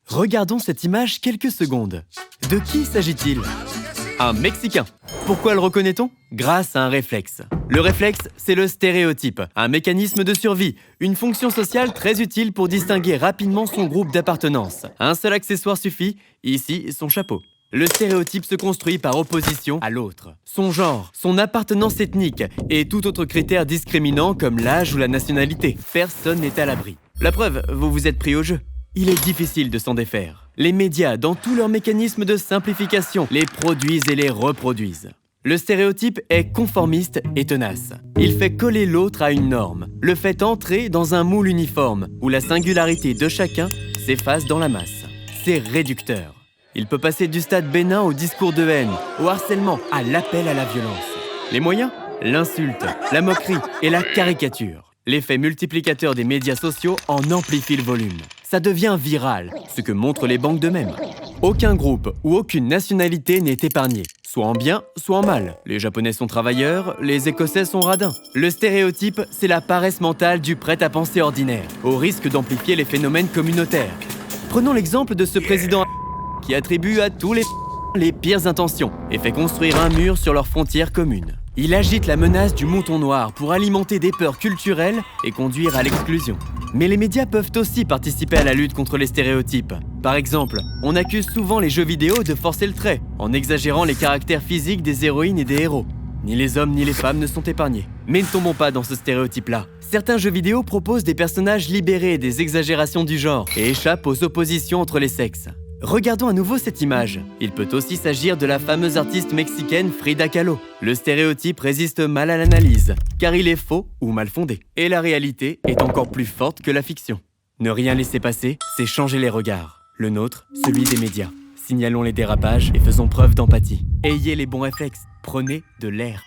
Regardons cette image quelques secondes. De qui s'agit-il? Un Mexicain. Pourquoi le reconnaît-on? Grâce à un réflexe. Le réflexe, c'est le stéréotype, un mécanisme de survie, une fonction sociale très utile pour distinguer rapidement son groupe d'appartenance. Un seul accessoire suffit, ici son chapeau. Le stéréotype se construit par opposition à l'autre. Son genre, son appartenance ethnique et tout autre critère discriminant comme l'âge ou la nationalité. Personne n'est à l'abri. La preuve, vous vous êtes pris au jeu. Il est difficile de s'en défaire. Les médias, dans tous leurs mécanismes de simplification, les produisent et les reproduisent. Le stéréotype est conformiste et tenace. Il fait coller l'autre à une norme, le fait entrer dans un moule uniforme, où la singularité de chacun s'efface dans la masse. C'est réducteur. Il peut passer du stade bénin au discours de haine, au harcèlement, à l'appel à la violence. Les moyens? L'insulte, la moquerie et la caricature. L'effet multiplicateur des médias sociaux en amplifie le volume. Ça devient viral, ce que montrent les banques de mèmes. Aucun groupe ou aucune nationalité n'est épargné, soit en bien, soit en mal. Les Japonais sont travailleurs, les Écossais sont radins. Le stéréotype, c'est la paresse mentale du prêt-à-penser ordinaire, au risque d'amplifier les phénomènes communautaires. Prenons l'exemple de ce président qui attribue à tous les pires intentions et fait construire un mur sur leurs frontières communes. Il agite la menace du mouton noir pour alimenter des peurs culturelles et conduire à l'exclusion. Mais les médias peuvent aussi participer à la lutte contre les stéréotypes. Par exemple, on accuse souvent les jeux vidéo de forcer le trait, en exagérant les caractères physiques des héroïnes et des héros. Ni les hommes ni les femmes ne sont épargnés. Mais ne tombons pas dans ce stéréotype-là. Certains jeux vidéo proposent des personnages libérés des exagérations du genre et échappent aux oppositions entre les sexes. Regardons à nouveau cette image. Il peut aussi s'agir de la fameuse artiste mexicaine Frida Kahlo. Le stéréotype résiste mal à l'analyse, car il est faux ou mal fondé. Et la réalité est encore plus forte que la fiction. Ne rien laisser passer, c'est changer les regards. Le nôtre, celui des médias. Signalons les dérapages et faisons preuve d'empathie. Ayez les bons réflexes, prenez de l'air.